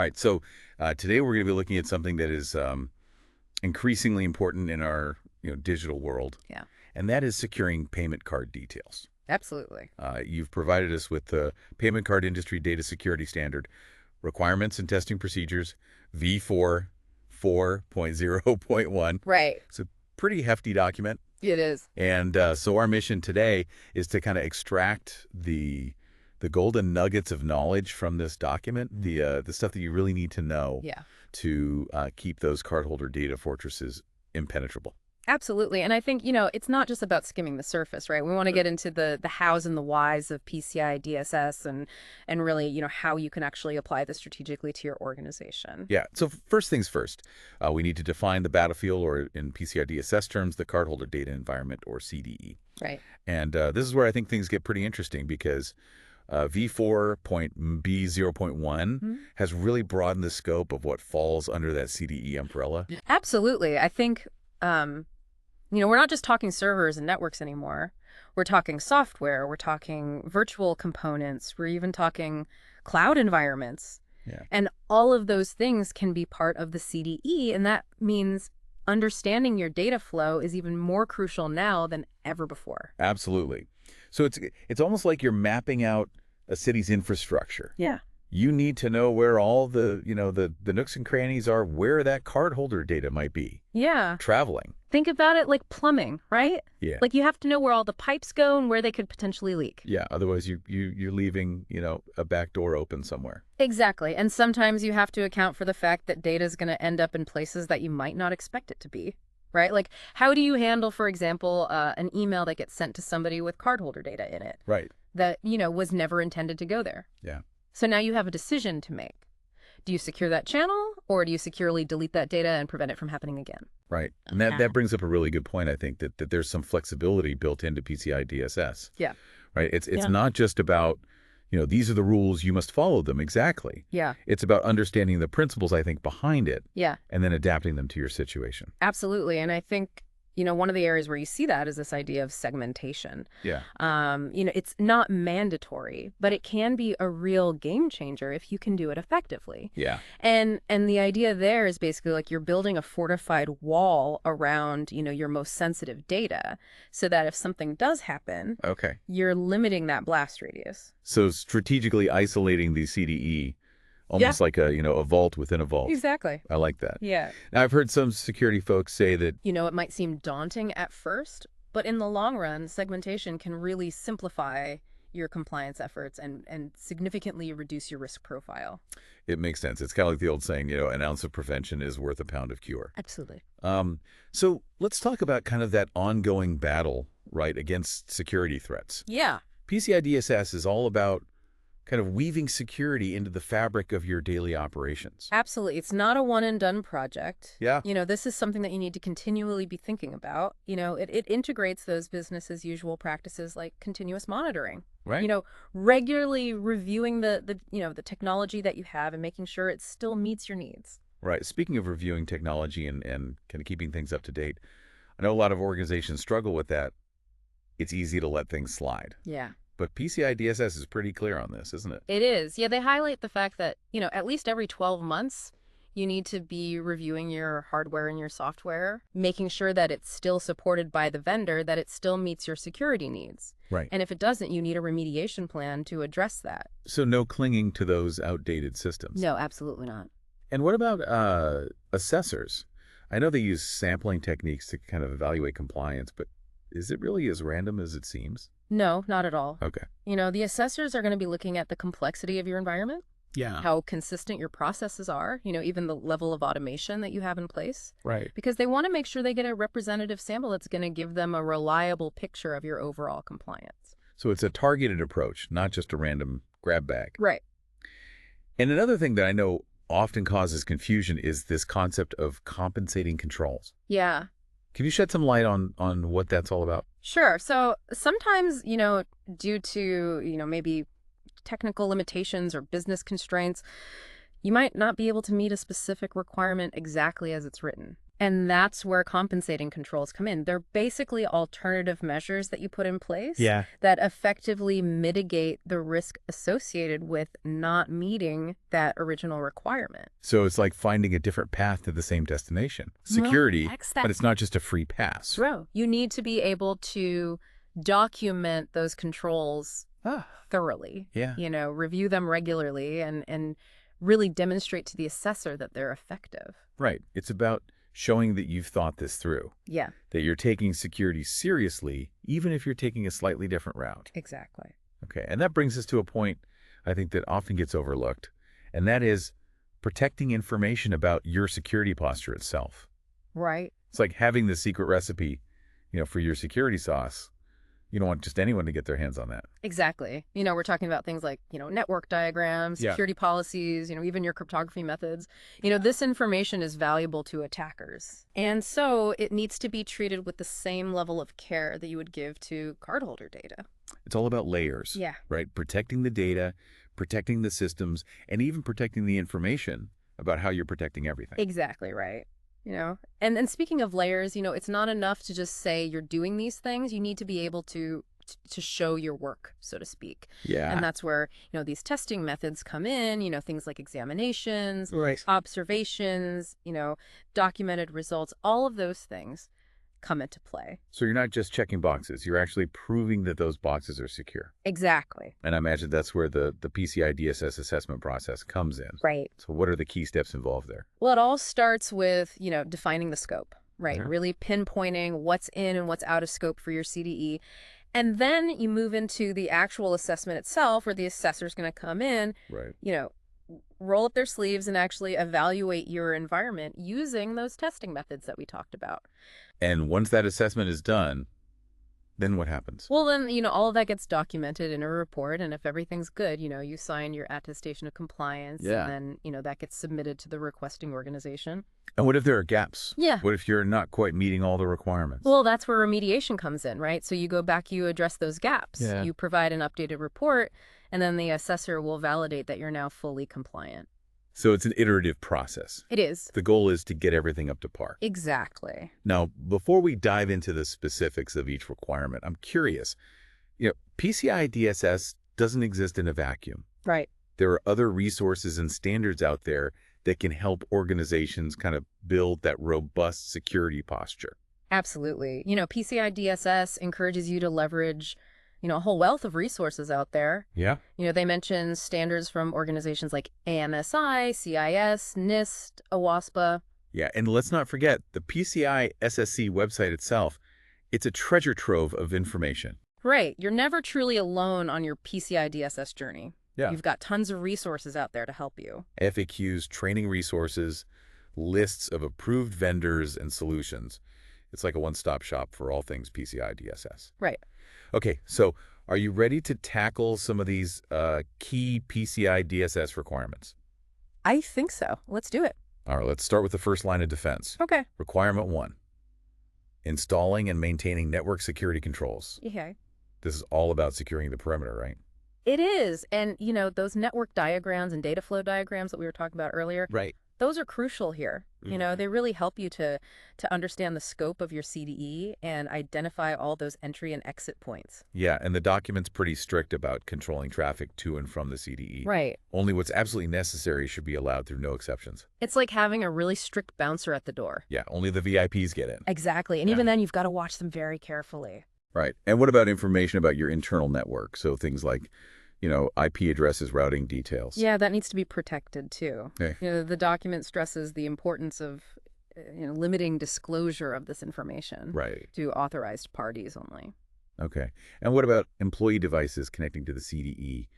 All right, so today we're going to be looking at something that is increasingly important in our digital world, Yeah, and that is securing payment card details. absolutely. You've provided us with the Payment Card Industry Data Security Standard Requirements and Testing Procedures V4 4.0.1. Right. It's a pretty hefty document, It is. and so our mission today is to kind of extract the golden nuggets of knowledge from this document, the stuff that you really need to know Yeah, to keep those cardholder data fortresses impenetrable. absolutely. And I think, it's not just about skimming the surface, right? We want to get into the hows and the whys of PCI DSS and really, how you can actually apply this strategically to your organization. Yeah, so first things first, we need to define the battlefield, or in PCI DSS terms, the cardholder data environment, or CDE. Right. And this is where I think things get pretty interesting because V4.B0.1 has really broadened the scope of what falls under that CDE umbrella. Yeah. Absolutely. I think, we're not just talking servers and networks anymore. We're talking software. We're talking virtual components. We're even talking cloud environments. Yeah. And all of those things can be part of the CDE. And that means understanding your data flow is even more crucial now than ever before. Absolutely. So it's almost like you're mapping out a city's infrastructure. Yeah. You need to know where all the nooks and crannies are, where that cardholder data might be Yeah. traveling. Think about it like plumbing, right? Yeah. Like you have to know where all the pipes go and where they could potentially leak. Yeah. Otherwise, you're leaving a back door open somewhere. Exactly. And sometimes you have to account for the fact that data is going to end up in places that you might not expect it to be, right? Like how do you handle, for example, an email that gets sent to somebody with cardholder data in it Right. that, was never intended to go there? Yeah. So now you have a decision to make. Do you secure that channel or do you securely delete that data and prevent it from happening again? Right. And that brings up a really good point, I think, that there's some flexibility built into PCI DSS. Yeah. Right. It's Yeah. not just about, these are the rules, you must follow them exactly. Yeah. It's about understanding the principles, I think, behind it Yeah. and then adapting them to your situation. Absolutely. And I think, one of the areas where you see that is this idea of segmentation. Yeah. It's not mandatory, but it can be a real game changer if you can do it effectively. Yeah. And the idea there is basically like you're building a fortified wall around, your most sensitive data so that if something does happen, Okay. you're limiting that blast radius. So strategically isolating the CDE, almost like a vault within a vault. Exactly. I like that. Yeah. Now, I've heard some security folks say that, It might seem daunting at first, but in the long run, segmentation can really simplify your compliance efforts and significantly reduce your risk profile. it makes sense. It's kind of like the old saying, an ounce of prevention is worth a pound of cure. Absolutely. So let's talk about kind of that ongoing battle, right, against security threats. Yeah. PCI DSS is all about kind of weaving security into the fabric of your daily operations. Absolutely. It's not a one and done project. Yeah. This is something that you need to continually be thinking about. It integrates those business as usual practices like continuous monitoring. Right. Regularly reviewing the technology that you have and making sure it still meets your needs. Right. Speaking of reviewing technology and kind of keeping things up to date, I know a lot of organizations struggle with that. It's easy to let things slide. Yeah. But PCI DSS is pretty clear on this, isn't it? It is. Yeah, they highlight the fact that, at least every 12 months, you need to be reviewing your hardware and your software, making sure that it's still supported by the vendor, that it still meets your security needs. Right. And if it doesn't, you need a remediation plan to address that. So no clinging to those outdated systems. No, absolutely not. And what about assessors? I know they use sampling techniques to kind of evaluate compliance, but is it really as random as it seems? No, not at all. Okay. The assessors are going to be looking at the complexity of your environment, Yeah. how consistent your processes are, even the level of automation that you have in place, Right. because they want to make sure they get a representative sample that's going to give them a reliable picture of your overall compliance. So it's a targeted approach, not just a random grab bag. Right. And another thing that I know often causes confusion is this concept of compensating controls. Yeah. Can you shed some light on what that's all about? Sure. So sometimes, due to, maybe technical limitations or business constraints, you might not be able to meet a specific requirement exactly as it's written. And that's where compensating controls come in. They're basically alternative measures that you put in place Yeah. that effectively mitigate the risk associated with not meeting that original requirement. So it's like finding a different path to the same destination. Security, but it's not just a free pass. True. You need to be able to document those controls thoroughly. Yeah. Review them regularly and really demonstrate to the assessor that they're effective. Right. It's about showing that you've thought this through. Yeah. That you're taking security seriously, even if you're taking a slightly different route. Exactly. Okay. And that brings us to a point I think that often gets overlooked, and that is protecting information about your security posture itself. Right. It's like having the secret recipe, for your security sauce. You don't want just anyone to get their hands on that. Exactly. We're talking about things like, network diagrams, security policies, even your cryptography methods. This information is valuable to attackers. And so it needs to be treated with the same level of care that you would give to cardholder data. It's all about layers. Yeah. Right? Protecting the data, protecting the systems, and even protecting the information about how you're protecting everything. Exactly right. And then speaking of layers, it's not enough to just say you're doing these things. You need to be able to show your work, so to speak. Yeah. And that's where, these testing methods come in, things like examinations, Right. observations, documented results, all of those things come into play. So you're not just checking boxes. You're actually proving that those boxes are secure. Exactly. And I imagine that's where the PCI-DSS assessment process comes in. Right. So what are the key steps involved there? Well, it all starts with, defining the scope, right? Uh-huh. Really pinpointing what's in and what's out of scope for your CDE. And then you move into the actual assessment itself, where the assessor's going to come in, Right. Roll up their sleeves and actually evaluate your environment using those testing methods that we talked about. And once that assessment is done, then what happens? Well, then, all of that gets documented in a report. And if everything's good, you sign your attestation of compliance. Yeah. And then, that gets submitted to the requesting organization. And what if there are gaps? Yeah. What if you're not quite meeting all the requirements? Well, that's where remediation comes in, right? So you go back, you address those gaps. Yeah. You provide an updated report, and then the assessor will validate that you're now fully compliant. So it's an iterative process. It is. The goal is to get everything up to par. Exactly. Now, before we dive into the specifics of each requirement, I'm curious. PCI-DSS doesn't exist in a vacuum. Right. There are other resources and standards out there that can help organizations kind of build that robust security posture. Absolutely. PCI-DSS encourages you to leverage, a whole wealth of resources out there. Yeah. They mention standards from organizations like AMSI, CIS, NIST, OWASPA. Yeah, and let's not forget the PCI-SSC website itself. It's a treasure trove of information. Right. You're never truly alone on your PCI-DSS journey. Yeah. You've got tons of resources out there to help you. FAQs, training resources, lists of approved vendors and solutions. It's like a one-stop shop for all things PCI-DSS. Right. Okay, so are you ready to tackle some of these key PCI-DSS requirements? I think so. Let's do it. All right, let's start with the first line of defense. Okay. Requirement 1, installing and maintaining network security controls. Okay. This is all about securing the perimeter, right? It is. And, those network diagrams and data flow diagrams that we were talking about earlier, Right. those are crucial here. They really help you to understand the scope of your CDE and identify all those entry and exit points. Yeah, and the document's pretty strict about controlling traffic to and from the CDE. Right. Only what's absolutely necessary should be allowed through no exceptions. It's like having a really strict bouncer at the door. Yeah, only the VIPs get in. Exactly. And even then, you've got to watch them very carefully. Right. And what about information about your internal network? So things like, IP addresses, routing details. Yeah, that needs to be protected too. Okay. The document stresses the importance of limiting disclosure of this information Right. to authorized parties only. Okay. And what about employee devices connecting to the CDE?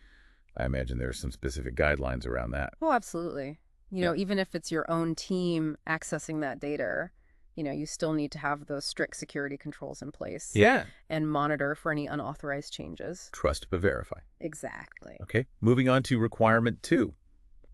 I imagine there's some specific guidelines around that. Oh, absolutely. Yeah. Even if it's your own team accessing that data, you still need to have those strict security controls in place. Yeah. And monitor for any unauthorized changes. Trust but verify. Exactly. Okay. Moving on to requirement 2,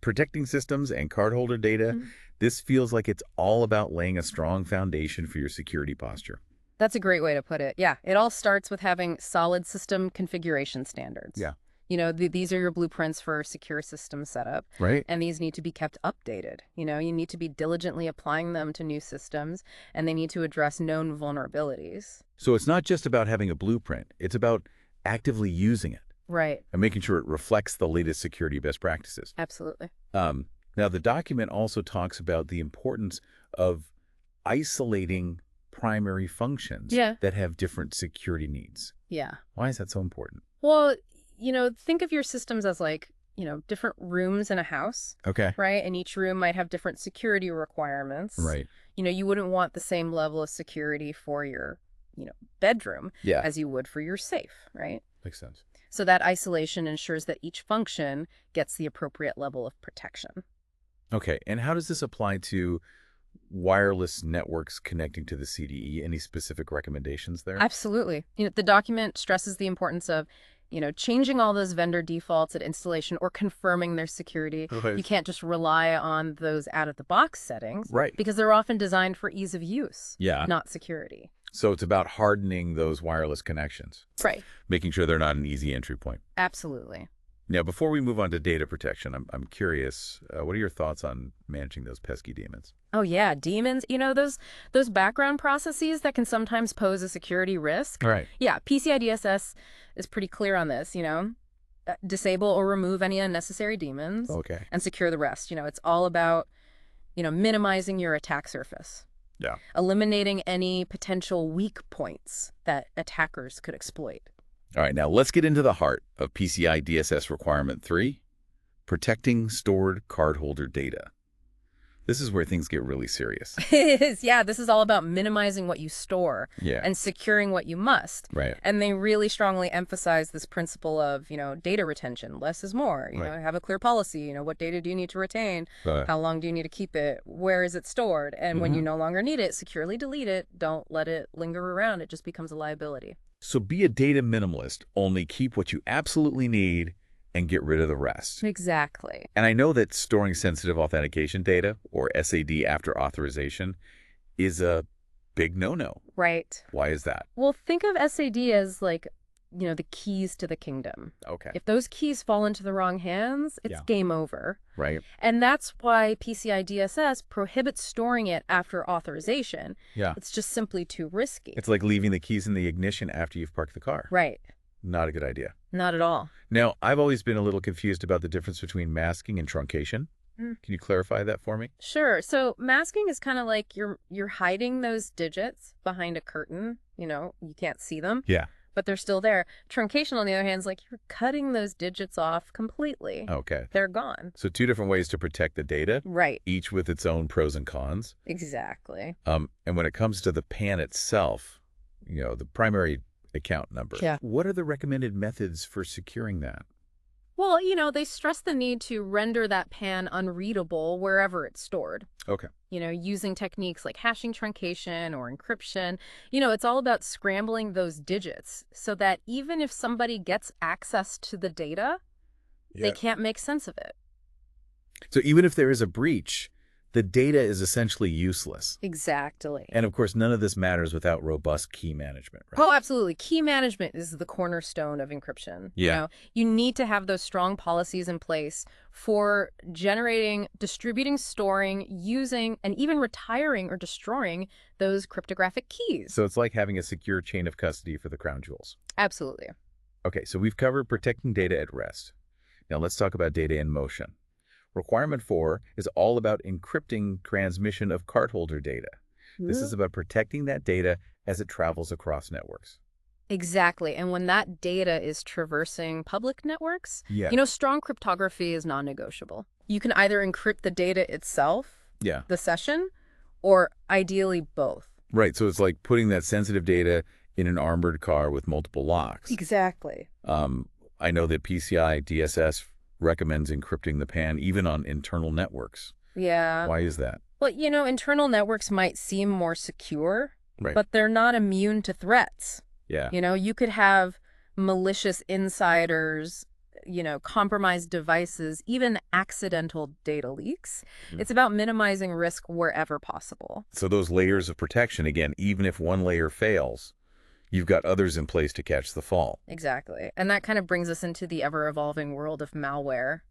protecting systems and cardholder data. Mm-hmm. This feels like it's all about laying a strong foundation for your security posture. That's a great way to put it. Yeah, it all starts with having solid system configuration standards. Yeah. These are your blueprints for secure system setup. Right. And these need to be kept updated. You need to be diligently applying them to new systems, and they need to address known vulnerabilities. So it's not just about having a blueprint. It's about actively using it Right. and making sure it reflects the latest security best practices. Absolutely. Now, the document also talks about the importance of isolating primary functions that have different security needs. Yeah. Why is that so important? Well, think of your systems as different rooms in a house. Okay. Right? And each room might have different security requirements. Right. You wouldn't want the same level of security for your, bedroom as you would for your safe, right? Makes sense. So that isolation ensures that each function gets the appropriate level of protection. Okay. And how does this apply to wireless networks connecting to the CDE? Any specific recommendations there? Absolutely. The document stresses the importance of, changing all those vendor defaults at installation or confirming their security. Okay. You can't just rely on those out-of-the-box settings. Right. Because they're often designed for ease of use, not security. So it's about hardening those wireless connections. Right. Making sure they're not an easy entry point. Absolutely. Now, before we move on to data protection, I'm curious, what are your thoughts on managing those pesky daemons? Oh, yeah. Daemons, those background processes that can sometimes pose a security risk. Right. Yeah. PCI-DSS is pretty clear on this, disable or remove any unnecessary daemons. Okay. And secure the rest. It's all about, minimizing your attack surface. Yeah. Eliminating any potential weak points that attackers could exploit. All right, now let's get into the heart of PCI DSS Requirement 3, protecting stored cardholder data. This is where things get really serious. It is, yeah. This is all about minimizing what you store Yeah. and securing what you must. Right. And they really strongly emphasize this principle of, data retention. Less is more. Have a clear policy. What data do you need to retain? How long do you need to keep it? Where is it stored? And when you no longer need it, securely delete it. Don't let it linger around. It just becomes a liability. So be a data minimalist. Only keep what you absolutely need and get rid of the rest. Exactly. And I know that storing sensitive authentication data, or SAD after authorization, is a big no-no. Right. Why is that? Well, think of SAD as the keys to the kingdom. Okay. If those keys fall into the wrong hands, it's game over. Right. And that's why PCI-DSS prohibits storing it after authorization. Yeah. It's just simply too risky. It's like leaving the keys in the ignition after you've parked the car. Right. Not a good idea. Not at all. Now, I've always been a little confused about the difference between masking and truncation. Can you clarify that for me? Sure. So masking is kind of like you're hiding those digits behind a curtain. You can't see them. Yeah. But they're still there. Truncation, on the other hand, is like you're cutting those digits off completely. Okay. They're gone. So two different ways to protect the data. Right. Each with its own pros and cons. Exactly. And when it comes to the PAN itself, the primary account number. Yeah. What are the recommended methods for securing that? Well, they stress the need to render that PAN unreadable wherever it's stored. Okay. Using techniques like hashing truncation or encryption. It's all about scrambling those digits so that even if somebody gets access to the data, they can't make sense of it. So even if there is a breach, the data is essentially useless. Exactly. And of course, none of this matters without robust key management, right? Oh, absolutely. Key management is the cornerstone of encryption. Yeah. You need to have those strong policies in place for generating, distributing, storing, using, and even retiring or destroying those cryptographic keys. So it's like having a secure chain of custody for the crown jewels. Absolutely. Okay, so we've covered protecting data at rest. Now let's talk about data in motion. Requirement 4 is all about encrypting transmission of cardholder data. This is about protecting that data as it travels across networks. Exactly. And when that data is traversing public networks, strong cryptography is non-negotiable. You can either encrypt the data itself, the session, or ideally both. Right. So it's like putting that sensitive data in an armored car with multiple locks. Exactly. I know that PCI DSS recommends encrypting the PAN even on internal networks. Yeah. Why is that? Well, internal networks might seem more secure, right, but they're not immune to threats. Yeah. You could have malicious insiders, compromised devices, even accidental data leaks. It's about minimizing risk wherever possible. So those layers of protection, again, even if one layer fails, you've got others in place to catch the fall. Exactly. And that kind of brings us into the ever-evolving world of malware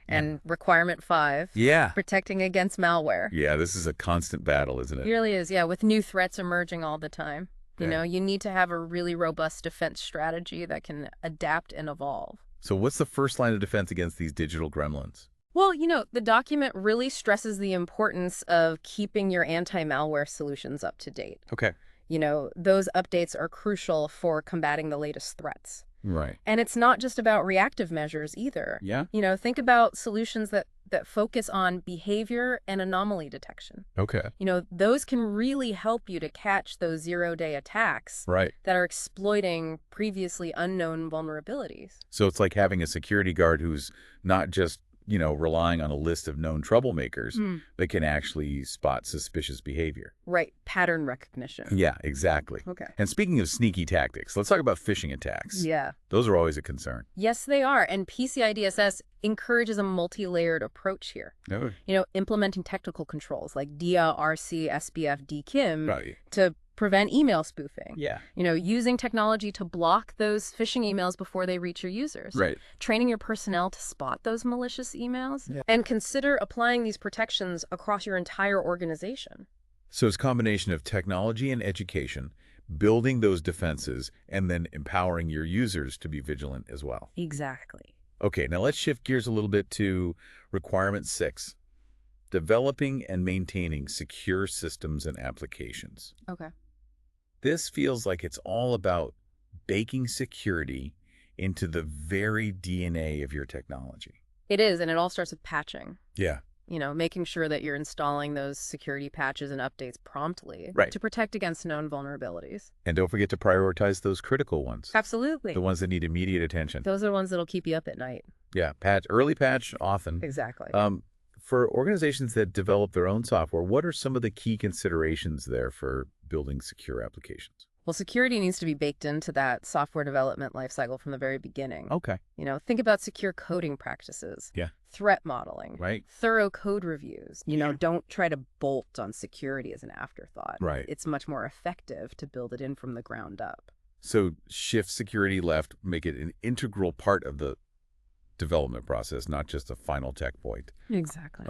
and requirement 5, Yeah. protecting against malware. Yeah, this is a constant battle, isn't It it? really is, yeah, with new threats emerging all the time. You Okay. know, you need to have a really robust defense strategy that can adapt and evolve. So what's the first line of defense against these digital gremlins? Well, you know, the document really stresses the importance of keeping your anti-malware solutions up to date. Okay. You know, those updates are crucial for combating the latest threats. Right. And it's not just about reactive measures either. Yeah? You know, think about solutions that focus on behavior and anomaly detection. Okay. You know, those can really help you to catch those zero-day attacks Right. that are exploiting previously unknown vulnerabilities. So it's like having a security guard who's not just, relying on a list of known troublemakers, that can actually spot suspicious behavior. Right. Pattern recognition. Yeah, exactly. Okay. And speaking of sneaky tactics, let's talk about phishing attacks. Yeah. Those are always a concern. Yes, they are. And PCI-DSS encourages a multi-layered approach here. Oh, You know, implementing technical controls like DIA, RC, SBF, DKIM right. to prevent email spoofing. Yeah. You know, using technology to block those phishing emails before they reach your users. Right. Training your personnel to spot those malicious emails. Yeah. And consider applying these protections across your entire organization. So it's a combination of technology and education, building those defenses, and then empowering your users to be vigilant as well. Exactly. Okay, now let's shift gears a little bit to requirement 6, developing and maintaining secure systems and applications. Okay. This feels like it's all about baking security into the very DNA of your technology. It is, and it all starts with patching. Yeah. You know, making sure that you're installing those security patches and updates promptly Right. to protect against known vulnerabilities. And don't forget to prioritize those critical ones, Absolutely. the ones that need immediate attention. Those are the ones that'll keep you up at night. Yeah, early patch often. Exactly. For organizations that develop their own software, what are some of the key considerations there for building secure applications? Well, security needs to be baked into that software development lifecycle from the very beginning. Okay. You know, think about secure coding practices. Yeah. Threat modeling. Right. Thorough code reviews. You know, don't try to bolt on security as an afterthought. Right. It's much more effective to build it in from the ground up. So shift security left, make it an integral part of the development process, not just a final checkpoint. Exactly.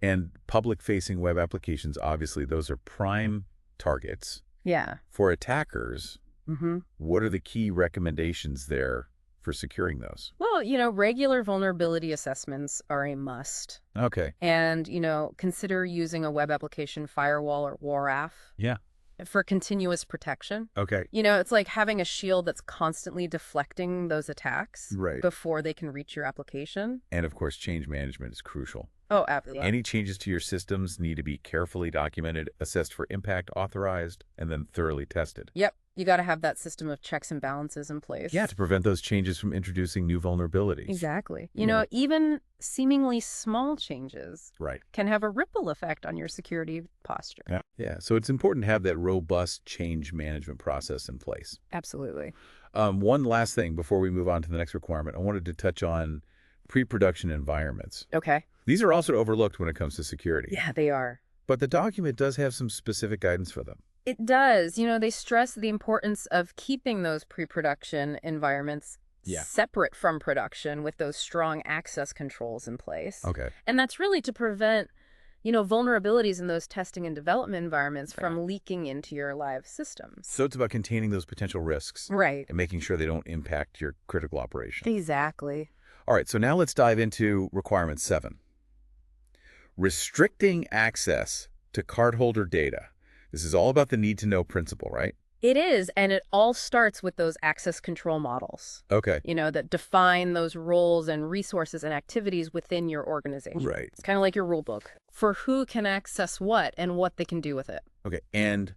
And public-facing web applications, obviously, those are prime targets. Yeah. For attackers, Mm-hmm. what are the key recommendations there for securing those? Well, you know, regular vulnerability assessments are a must. Okay. And, you know, consider using a web application firewall or WARAF Yeah. for continuous protection. Okay. You know, it's like having a shield that's constantly deflecting those attacks Right. before they can reach your application. And of course, change management is crucial. Oh, absolutely. Any changes to your systems need to be carefully documented, assessed for impact, authorized, and then thoroughly tested. Yep. You got to have that system of checks and balances in place. Yeah, to prevent those changes from introducing new vulnerabilities. Exactly. You know, even seemingly small changes Right. can have a ripple effect on your security posture. Yeah. Yeah. So it's important to have that robust change management process in place. Absolutely. One last thing before we move on to the next requirement, I wanted to touch on pre-production environments. Okay. These are also overlooked when it comes to security. Yeah, they are. But the document does have some specific guidance for them. It does. You know, they stress the importance of keeping those pre-production environments separate from production with those strong access controls in place. Okay. And that's really to prevent, you know, vulnerabilities in those testing and development environments from leaking into your live systems. So it's about containing those potential risks Right. and making sure they don't impact your critical operation. Exactly. All right, so now let's dive into requirement 7. Restricting access to cardholder data. This is all about the need-to-know principle, right? It is, and it all starts with those access control models, Okay. you know, that define those roles and resources and activities within your organization. Right. It's kind of like your rule book for who can access what and what they can do with it. Okay, and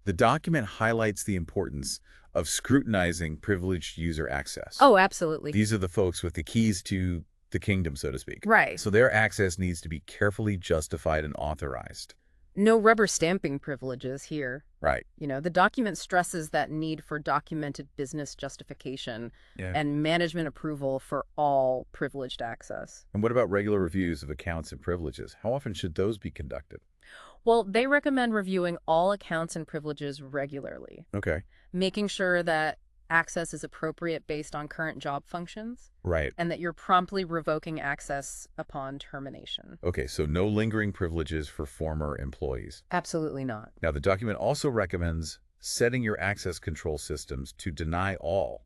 the document highlights the importance of scrutinizing privileged user access. Oh, absolutely. These are the folks with the keys to the kingdom, so to speak. Right. So their access needs to be carefully justified and authorized. No rubber stamping privileges here. Right. You know, the document stresses that need for documented business justification and management approval for all privileged access. And what about regular reviews of accounts and privileges? How often should those be conducted? Well, they recommend reviewing all accounts and privileges regularly, Okay. making sure that access is appropriate based on current job functions, Right. and that you're promptly revoking access upon termination. Okay, so no lingering privileges for former employees. Absolutely not. Now, the document also recommends setting your access control systems to deny all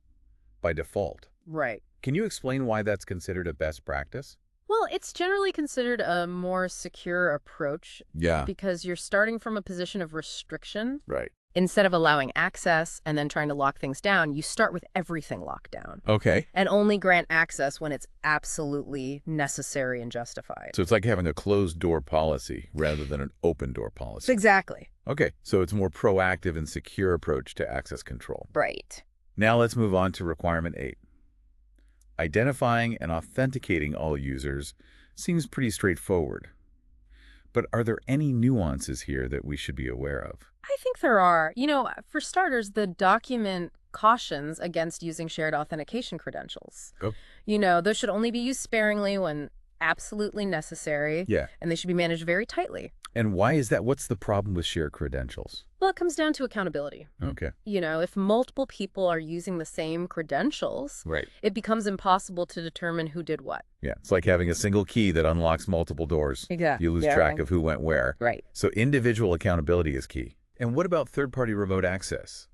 by default. Right. Can you explain why that's considered a best practice? Well, it's generally considered a more secure approach Yeah. because you're starting from a position of restriction. Right. Instead of allowing access and then trying to lock things down, you start with everything locked down Okay. and only grant access when it's absolutely necessary and justified. So it's like having a closed door policy rather than an open door policy. Exactly. Okay, so it's a more proactive and secure approach to access control. Right. Now let's move on to requirement 8. Identifying and authenticating all users seems pretty straightforward. But are there any nuances here that we should be aware of? I think there are. For starters, the document cautions against using shared authentication credentials. Oh. Those should only be used sparingly when absolutely necessary. Yeah. And they should be managed very tightly. And why is that? What's the problem with shared credentials? Well, it comes down to accountability. Okay. If multiple people are using the same credentials, Right. it becomes impossible to determine who did what. Yeah, it's like having a single key that unlocks multiple doors. Exactly. You lose track of who went where. Right. So individual accountability is key. And what about third-party remote access?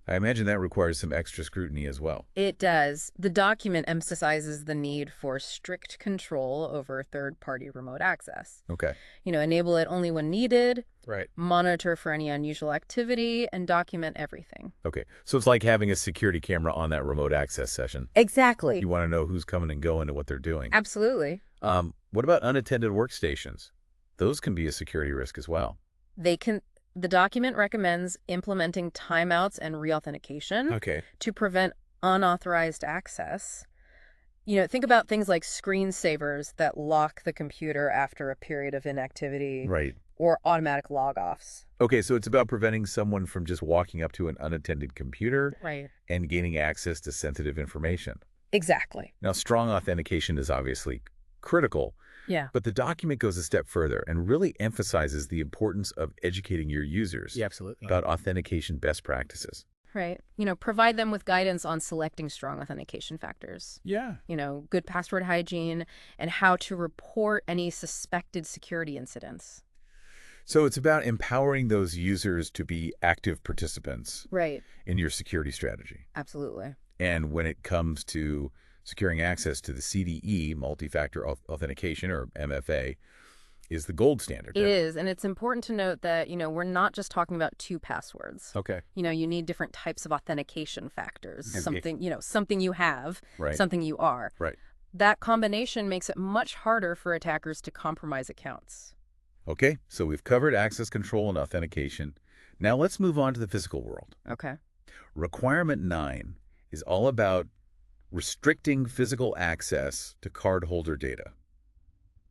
I imagine that requires some extra scrutiny as well. It does. The document emphasizes the need for strict control over third-party remote access. Okay. Enable it only when needed, Right. monitor for any unusual activity, and document everything. Okay. So it's like having a security camera on that remote access session. Exactly. You want to know who's coming and going and what they're doing. Absolutely. What about unattended workstations? Those can be a security risk as well. The document recommends implementing timeouts and reauthentication Okay. to prevent unauthorized access. Think about things like screensavers that lock the computer after a period of inactivity. Right. Or automatic log-offs. Okay, so it's about preventing someone from just walking up to an unattended computer Right. and gaining access to sensitive information. Exactly. Now, strong authentication is obviously critical, Yeah. but the document goes a step further and really emphasizes the importance of educating your users absolutely. about authentication best practices. Right. Provide them with guidance on selecting strong authentication factors. Yeah. Good password hygiene and how to report any suspected security incidents. So it's about empowering those users to be active participants Right. in your security strategy. Absolutely. And when it comes to securing access to the CDE, multi-factor authentication, or MFA, is the gold standard. It is. And it's important to note that, we're not just talking about two passwords. Okay. You need different types of authentication factors. And Something you have, Right. something you are. Right. That combination makes it much harder for attackers to compromise accounts. Okay, so we've covered access control and authentication. Now let's move on to the physical world. Okay. Requirement 9 is all about restricting physical access to cardholder data.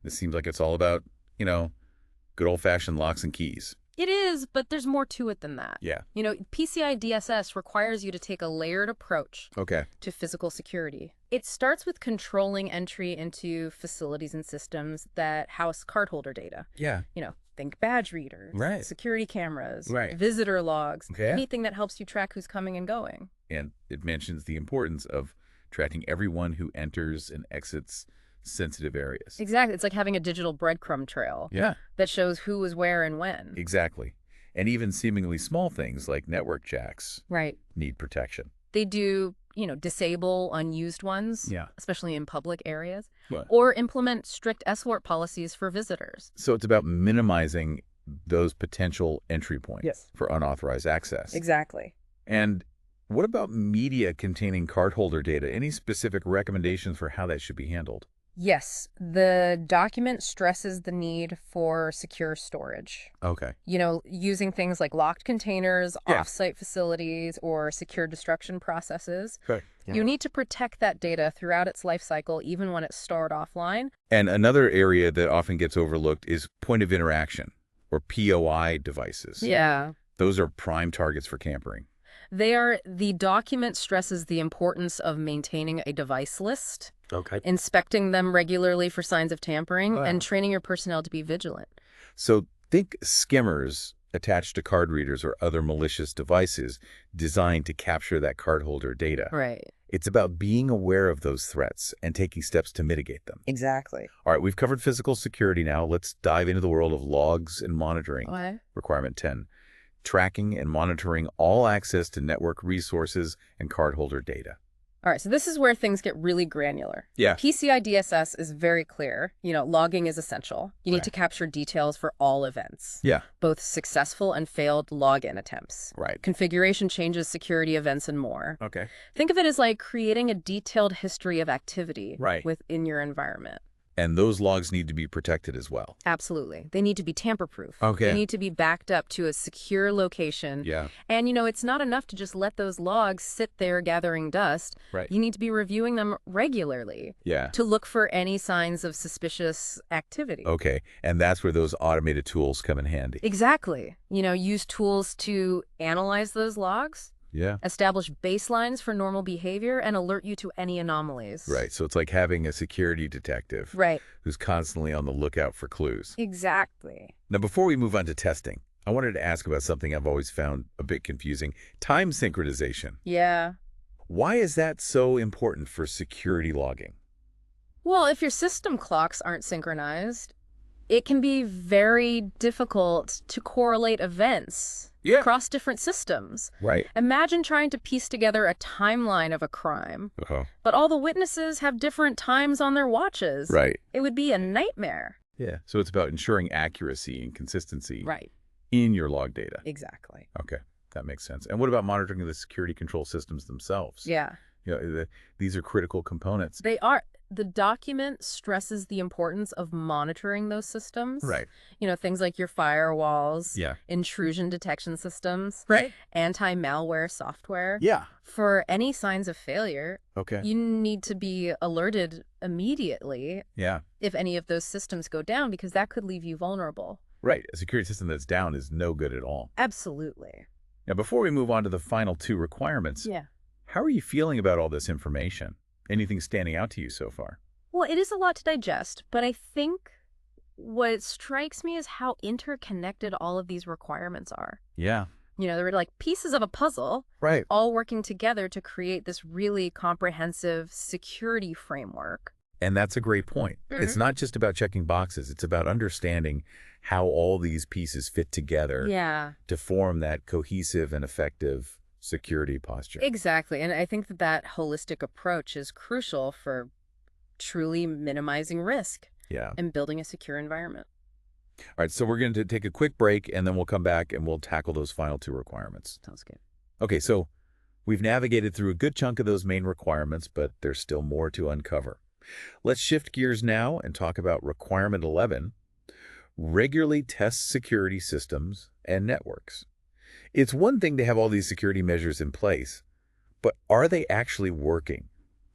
This seems like it's all about, good old-fashioned locks and keys. It is, but there's more to it than that. Yeah. PCI-DSS requires you to take a layered approach Okay. to physical security. It starts with controlling entry into facilities and systems that house cardholder data. Yeah. Think badge readers, Right. security cameras, Right. visitor logs, Okay. anything that helps you track who's coming and going. And it mentions the importance of tracking everyone who enters and exits sensitive areas. Exactly. It's like having a digital breadcrumb trail Yeah, that shows who was where and when. exactly. And even seemingly small things like network jacks Right. need protection. They do, disable unused ones, Yeah. especially in public areas, What? or implement strict escort policies for visitors. So it's about minimizing those potential entry points Yes. for unauthorized access. Exactly. And what about media containing cardholder data? Any specific recommendations for how that should be handled? Yes, the document stresses the need for secure storage. Okay. Using things like locked containers, Yeah. off-site facilities, or secure destruction processes. Okay. Yeah. You need to protect that data throughout its life cycle, even when it's stored offline. And another area that often gets overlooked is point of interaction, or POI devices. Yeah. Those are prime targets for tampering. The document stresses the importance of maintaining a device list, Okay. inspecting them regularly for signs of tampering, Wow. and training your personnel to be vigilant. So Think skimmers attached to card readers or other malicious devices designed to capture that cardholder data. Right. It's about being aware of those threats and taking steps to mitigate them. Exactly. All right, we've covered physical security now. Let's dive into the world of logs and monitoring. Okay. Requirement 10, tracking and monitoring all access to network resources and cardholder data. All right, so this is where things get really granular. Yeah. PCI-DSS is very clear. Logging is essential. You need to capture details for all events. Yeah. Both successful and failed login attempts. Right. Configuration changes, security events, and more. Okay. Think of it as like creating a detailed history of activity within your environment. And those logs need to be protected as well. Absolutely. They need to be tamper-proof. Okay. They need to be backed up to a secure location. Yeah. And, it's not enough to just let those logs sit there gathering dust. Right. You need to be reviewing them regularly. Yeah. To look for any signs of suspicious activity. Okay. And that's where those automated tools come in handy. Exactly. Use tools to analyze those logs. Yeah. Establish baselines for normal behavior and alert you to any anomalies. Right. So it's like having a security detective. Right. Who's constantly on the lookout for clues. Exactly. Now, before we move on to testing, I wanted to ask about something I've always found a bit confusing. Time synchronization. Yeah. Why is that so important for security logging? Well, if your system clocks aren't synchronized, it can be very difficult to correlate events across different systems. Right. Imagine trying to piece together a timeline of a crime, but all the witnesses have different times on their watches. Right. It would be a nightmare. Yeah. So it's about ensuring accuracy and consistency Right. in your log data. Exactly. Okay. That makes sense. And what about monitoring the security control systems themselves? Yeah. These are critical components. They are. The document stresses the importance of monitoring those systems. Right. Things like your firewalls, Yeah. intrusion detection systems, Right. anti-malware software. Yeah. For any signs of failure, Okay. you need to be alerted immediately Yeah. if any of those systems go down, because that could leave you vulnerable. Right. A security system that's down is no good at all. Absolutely. Now, before we move on to the final two requirements, Yeah. how are you feeling about all this information? Anything standing out to you so far? Well, it is a lot to digest, but I think what strikes me is how interconnected all of these requirements are. Yeah. They're like pieces of a puzzle, Right. all working together to create this really comprehensive security framework. And that's a great point. It's not just about checking boxes. It's about understanding how all these pieces fit together to form that cohesive and effective security posture. Exactly. And I think that holistic approach is crucial for truly minimizing risk and building a secure environment. All right, so we're going to take a quick break, and then we'll come back and we'll tackle those final two requirements. Sounds good. Okay, so we've navigated through a good chunk of those main requirements, but there's still more to uncover. Let's shift gears now and talk about requirement 11, regularly test security systems and networks. It's one thing to have all these security measures in place, but are they actually working?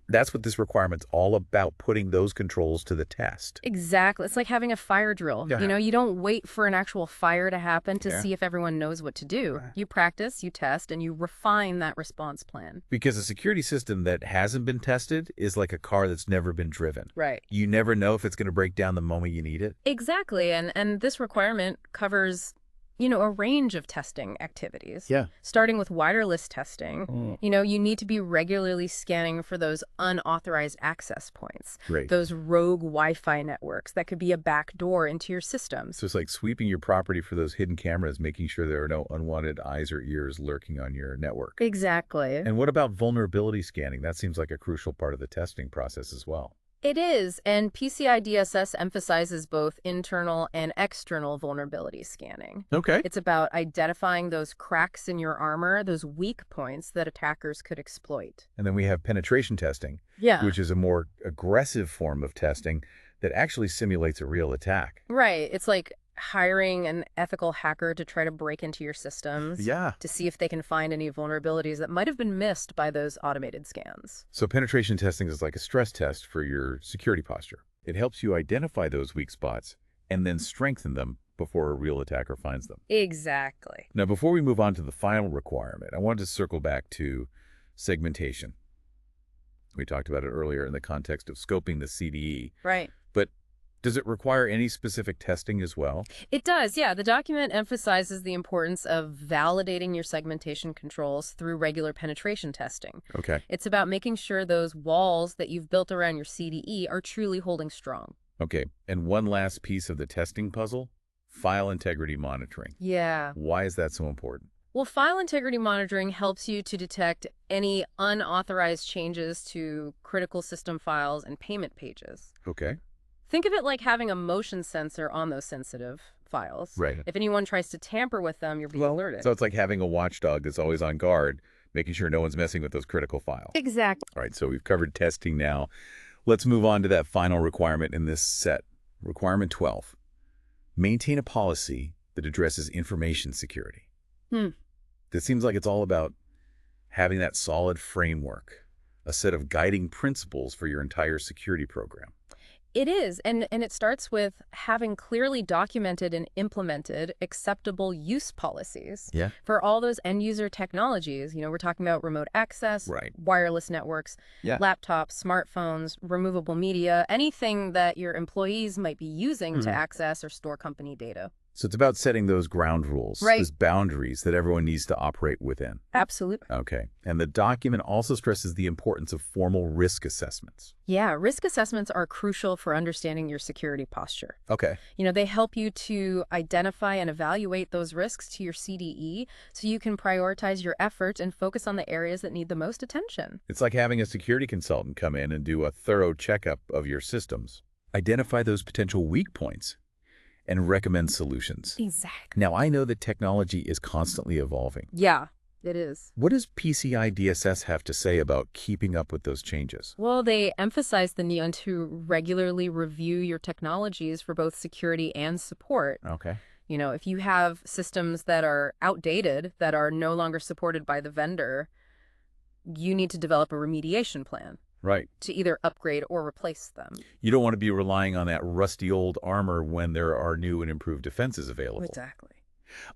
That's what this requirement's all about, putting those controls to the test. Exactly. It's like having a fire drill. Yeah. You don't wait for an actual fire to happen to see if everyone knows what to do. Right. You practice, you test, and you refine that response plan. Because a security system that hasn't been tested is like a car that's never been driven. Right. You never know if it's going to break down the moment you need it. Exactly. And this requirement covers a range of testing activities. Yeah. Starting with wireless testing, you need to be regularly scanning for those unauthorized access points. Great. Those rogue Wi-Fi networks that could be a backdoor into your systems. So it's like sweeping your property for those hidden cameras, making sure there are no unwanted eyes or ears lurking on your network. Exactly. And what about vulnerability scanning? That seems like a crucial part of the testing process as well. It is, and PCI-DSS emphasizes both internal and external vulnerability scanning. Okay. It's about identifying those cracks in your armor, those weak points that attackers could exploit. And then we have penetration testing, which is a more aggressive form of testing that actually simulates a real attack. Right. It's like hiring an ethical hacker to try to break into your systems to see if they can find any vulnerabilities that might have been missed by those automated scans. So penetration testing is like a stress test for your security posture. It helps you identify those weak spots and then strengthen them before a real attacker finds them. Exactly. Now, before we move on to the final requirement, I wanted to circle back to segmentation. We talked about it earlier in the context of scoping the CDE. Right. But Does it require any specific testing as well? It does, yeah. The document emphasizes the importance of validating your segmentation controls through regular penetration testing. Okay. It's about making sure those walls that you've built around your CDE are truly holding strong. Okay. And one last piece of the testing puzzle, file integrity monitoring. Yeah. Why is that so important? Well, file integrity monitoring helps you to detect any unauthorized changes to critical system files and payment pages. Okay. Think of it like having a motion sensor on those sensitive files. Right. If anyone tries to tamper with them, you're being alerted. So it's like having a watchdog that's always on guard, making sure no one's messing with those critical files. Exactly. All right, so we've covered testing now. Let's move on to that final requirement in this set. Requirement 12. Maintain a policy that addresses information security. This seems like it's all about having that solid framework, a set of guiding principles for your entire security program. It is, and it starts with having clearly documented and implemented acceptable use policies for all those end-user technologies. You know, we're talking about remote access, wireless networks, laptops, smartphones, removable media, anything that your employees might be using to access or store company data. So it's about setting those ground rules, those boundaries that everyone needs to operate within. Absolutely. Okay. And the document also stresses the importance of formal risk assessments. Yeah, risk assessments are crucial for understanding your security posture. Okay. You know, they help you to identify and evaluate those risks to your CDE so you can prioritize your efforts and focus on the areas that need the most attention. It's like having a security consultant come in and do a thorough checkup of your systems, identify those potential weak points, and recommend solutions. Exactly. Now, I know that technology is constantly evolving. Yeah, it is. What does PCI-DSS have to say about keeping up with those changes? Well, they emphasize the need to regularly review your technologies for both security and support. Okay. You know, if you have systems that are outdated, that are no longer supported by the vendor, you need to develop a remediation plan. Right. To either upgrade or replace them. You don't want to be relying on that rusty old armor when there are new and improved defenses available. Exactly.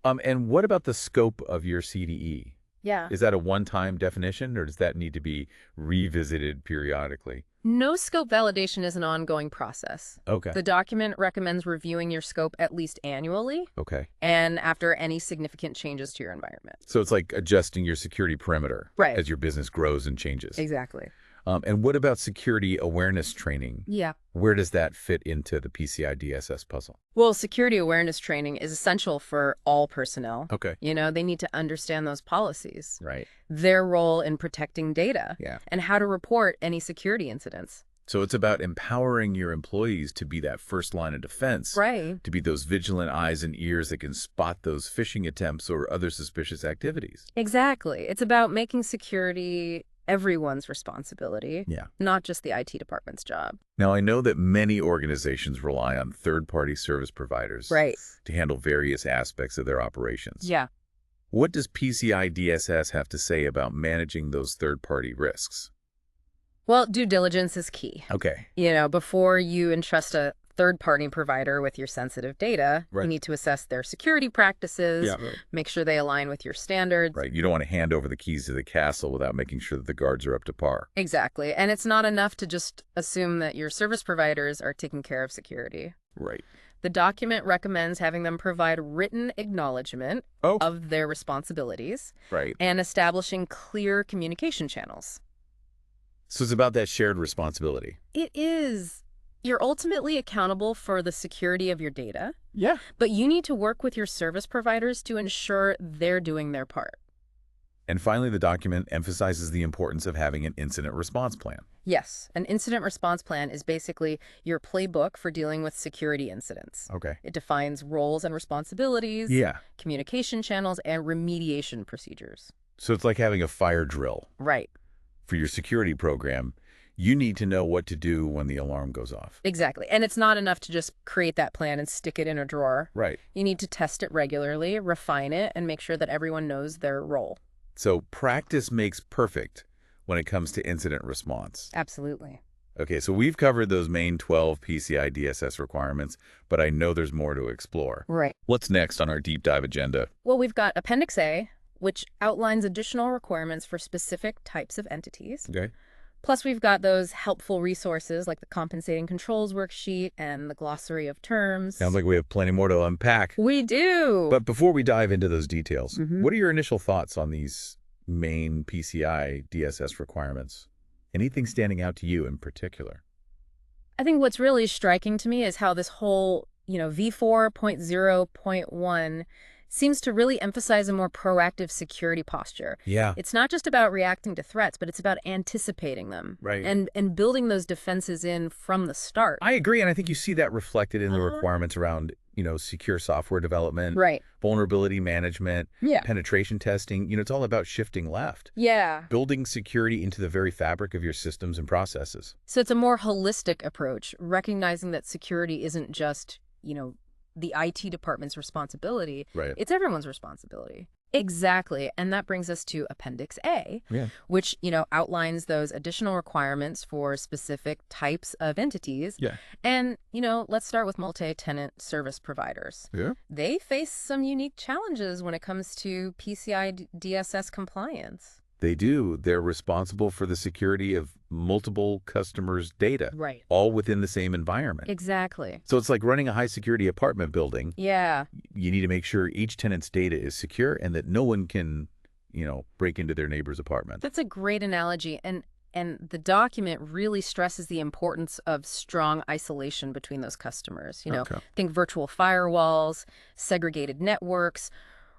And what about the scope of your CDE? Yeah. Is that a one-time definition, or does that need to be revisited periodically? No, scope validation is an ongoing process. Okay. The document recommends reviewing your scope at least annually. Okay. And after any significant changes to your environment. So it's like adjusting your security perimeter as your business grows and changes. Exactly. And what about security awareness training? Yeah. Where does that fit into the PCI-DSS puzzle? Well, security awareness training is essential for all personnel. Okay. You know, they need to understand those policies. Right. Their role in protecting data. Yeah. And how to report any security incidents. So it's about empowering your employees to be that first line of defense. Right. To be those vigilant eyes and ears that can spot those phishing attempts or other suspicious activities. Exactly. It's about making security everyone's responsibility, not just the IT department's job. Now, I know that many organizations rely on third-party service providers to handle various aspects of their operations. Yeah. What does PCI-DSS have to say about managing those third-party risks? Well, due diligence is key. Okay. You know, before you entrust a third-party provider with your sensitive data, you need to assess their security practices, make sure they align with your standards. Right. You don't want to hand over the keys to the castle without making sure that the guards are up to par. Exactly. And it's not enough to just assume that your service providers are taking care of security. Right. The document recommends having them provide written acknowledgement of their responsibilities and establishing clear communication channels. So it's about that shared responsibility. It is. You're ultimately accountable for the security of your data. Yeah. But you need to work with your service providers to ensure they're doing their part. And finally, the document emphasizes the importance of having an incident response plan. Yes. An incident response plan is basically your playbook for dealing with security incidents. Okay. It defines roles and responsibilities, communication channels, and remediation procedures. So it's like having a fire drill. Right. For your security program, you need to know what to do when the alarm goes off. Exactly. And it's not enough to just create that plan and stick it in a drawer. Right. You need to test it regularly, refine it, and make sure that everyone knows their role. So practice makes perfect when it comes to incident response. Absolutely. Okay, so we've covered those main 12 PCI-DSS requirements, but I know there's more to explore. Right. What's next on our deep dive agenda? Well, we've got Appendix A, which outlines additional requirements for specific types of entities. Okay. Plus, we've got those helpful resources like the compensating controls worksheet and the glossary of terms. Sounds like we have plenty more to unpack. We do. But before we dive into those details, Mhm. what are your initial thoughts on these main PCI DSS requirements? Anything standing out to you in particular? I think what's really striking to me is how this whole, V4.0.1 seems to really emphasize a more proactive security posture. Yeah. It's not just about reacting to threats, but it's about anticipating them. Right. And building those defenses in from the start. I agree, and I think you see that reflected in the Uh-huh. requirements around, secure software development, Right. vulnerability management, Yeah. penetration testing. It's all about shifting left, Yeah. building security into the very fabric of your systems and processes. So it's a more holistic approach, recognizing that security isn't just, the IT department's responsibility. Right. It's everyone's responsibility. Exactly. And that brings us to Appendix A, Yeah. which, outlines those additional requirements for specific types of entities. Yeah. And, let's start with multi-tenant service providers. Yeah. They face some unique challenges when it comes to PCI-DSS compliance. They do. They're responsible for the security of multiple customers' data, Right. all within the same environment. Exactly. So it's like running a high-security apartment building. Yeah. You need to make sure each tenant's data is secure and that no one can, break into their neighbor's apartment. That's a great analogy. And the document really stresses the importance of strong isolation between those customers. Okay. Think virtual firewalls, segregated networks,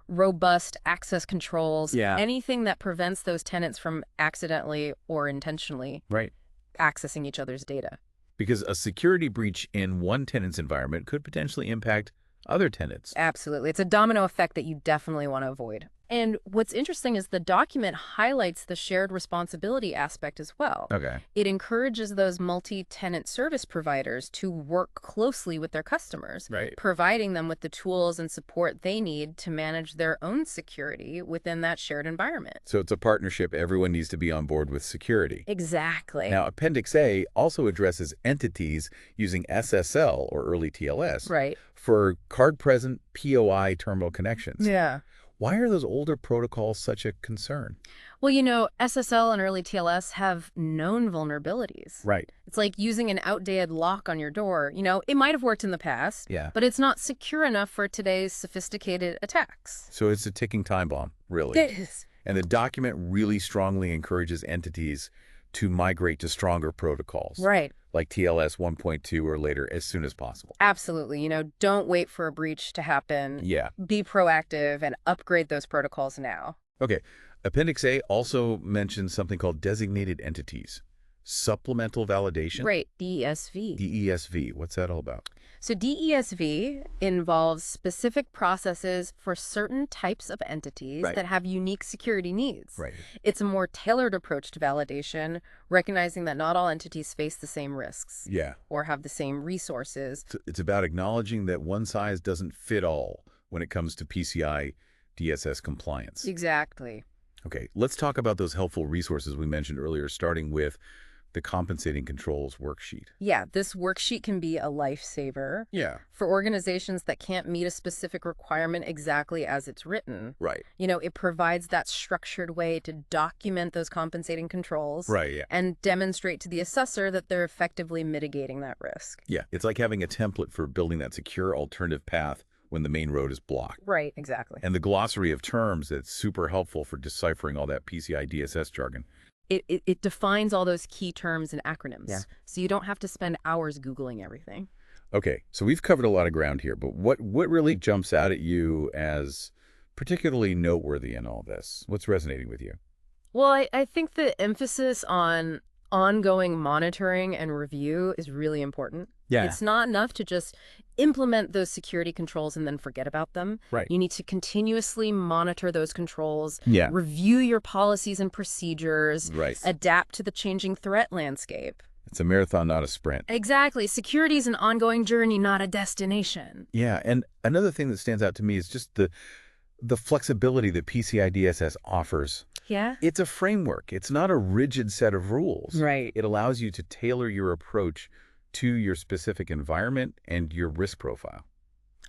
robust access controls, Yeah. anything that prevents those tenants from accidentally or intentionally Right. accessing each other's data. Because a security breach in one tenant's environment could potentially impact other tenants. Absolutely. It's a domino effect that you definitely want to avoid. And what's interesting is the document highlights the shared responsibility aspect as well. Okay. It encourages those multi-tenant service providers to work closely with their customers, Right. providing them with the tools and support they need to manage their own security within that shared environment. So it's a partnership. Everyone needs to be on board with security. Exactly. Now, Appendix A also addresses entities using SSL, or early TLS, Right. for card-present POI terminal connections. Yeah. Why are those older protocols such a concern? Well, SSL and early TLS have known vulnerabilities. Right. It's like using an outdated lock on your door. It might have worked in the past, Yeah. but it's not secure enough for today's sophisticated attacks. So it's a ticking time bomb, really. It is. And the document really strongly encourages entities to migrate to stronger protocols, Right. like TLS 1.2 or later, as soon as possible. Absolutely. Don't wait for a breach to happen. Yeah. Be proactive and upgrade those protocols now. Okay. Appendix A also mentions something called designated entities. Supplemental validation? Right. DESV. DESV. What's that all about? So DESV involves specific processes for certain types of entities Right. that have unique security needs. Right. It's a more tailored approach to validation, recognizing that not all entities face the same risks Yeah. or have the same resources. It's about acknowledging that one size doesn't fit all when it comes to PCI DSS compliance. Exactly. Okay, let's talk about those helpful resources we mentioned earlier, starting with the compensating controls worksheet. Yeah, this worksheet can be a lifesaver Yeah. for organizations that can't meet a specific requirement exactly as it's written. Right. It provides that structured way to document those compensating controls Right, yeah. and demonstrate to the assessor that they're effectively mitigating that risk. Yeah, it's like having a template for building that secure alternative path when the main road is blocked. Right, exactly. And the glossary of terms that's super helpful for deciphering all that PCI DSS jargon. It defines all those key terms and acronyms. Yeah. So you don't have to spend hours Googling everything. Okay, so we've covered a lot of ground here, but what really jumps out at you as particularly noteworthy in all this? What's resonating with you? Well, I think the emphasis on ongoing monitoring and review is really important. Yeah. It's not enough to just implement those security controls and then forget about them. Right. You need to continuously monitor those controls, Yeah. review your policies and procedures, Right. adapt to the changing threat landscape. It's a marathon, not a sprint. Exactly. Security is an ongoing journey, not a destination. Yeah, and another thing that stands out to me is just the flexibility that PCI DSS offers. Yeah? It's a framework. It's not a rigid set of rules. Right. It allows you to tailor your approach to your specific environment and your risk profile.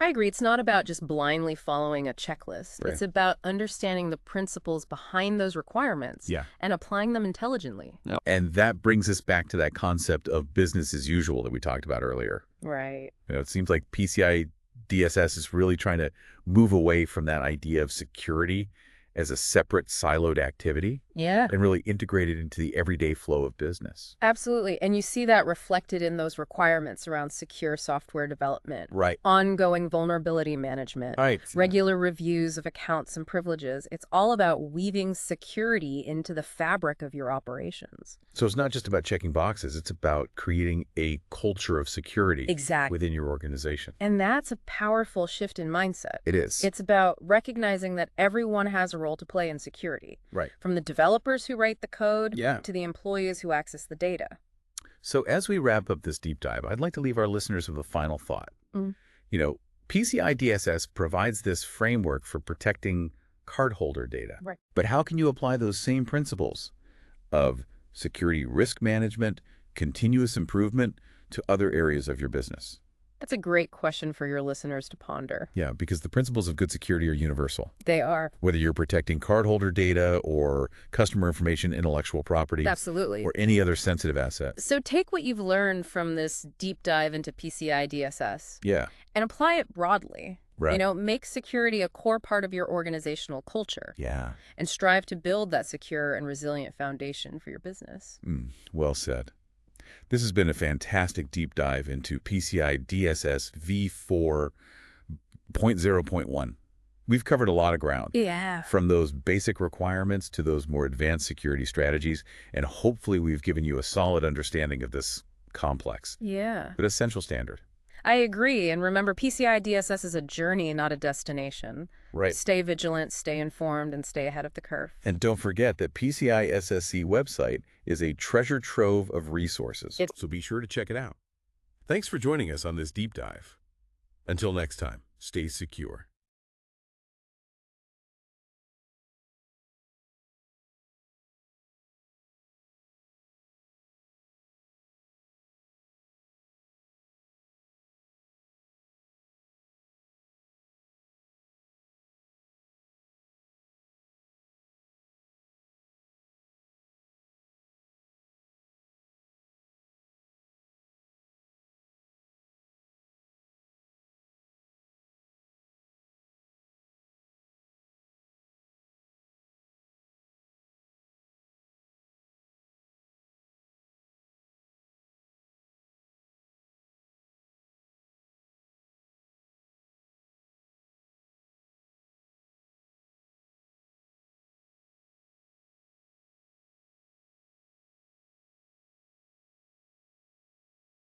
I agree. It's not about just blindly following a checklist. Right. It's about understanding the principles behind those requirements Yeah. and applying them intelligently. And that brings us back to that concept of business as usual that we talked about earlier. Right. It seems like PCI-DSS is really trying to move away from that idea of security as a separate siloed activity Yeah. and really integrate it into the everyday flow of business. Absolutely. And you see that reflected in those requirements around secure software development, Right. ongoing vulnerability management, Right. regular reviews of accounts and privileges. It's all about weaving security into the fabric of your operations. So it's not just about checking boxes. It's about creating a culture of security Exactly. within your organization. And that's a powerful shift in mindset. It is. It's about recognizing that everyone has a role to play in security, Right. from the developers who write the code Yeah. to the employees who access the data. So as we wrap up this deep dive, I'd like to leave our listeners with a final thought. Mm. PCI-DSS provides this framework for protecting cardholder data. Right. But how can you apply those same principles of security risk management, continuous improvement to other areas of your business? That's a great question for your listeners to ponder. Yeah, because the principles of good security are universal. They are. Whether you're protecting cardholder data or customer information, intellectual property, Absolutely. or any other sensitive asset. So take what you've learned from this deep dive into PCI DSS Yeah. and apply it broadly. Right. Make security a core part of your organizational culture Yeah. and strive to build that secure and resilient foundation for your business. Well said. This has been a fantastic deep dive into PCI-DSS-v 4.0.1. We've covered a lot of ground. Yeah. From those basic requirements to those more advanced security strategies, and hopefully we've given you a solid understanding of this complex Yeah. but essential standard. I agree. And remember, PCI DSS is a journey, not a destination. Right. Stay vigilant, stay informed, and stay ahead of the curve. And don't forget that PCI-SSC website is a treasure trove of resources. So be sure to check it out. Thanks for joining us on this deep dive. Until next time, stay secure.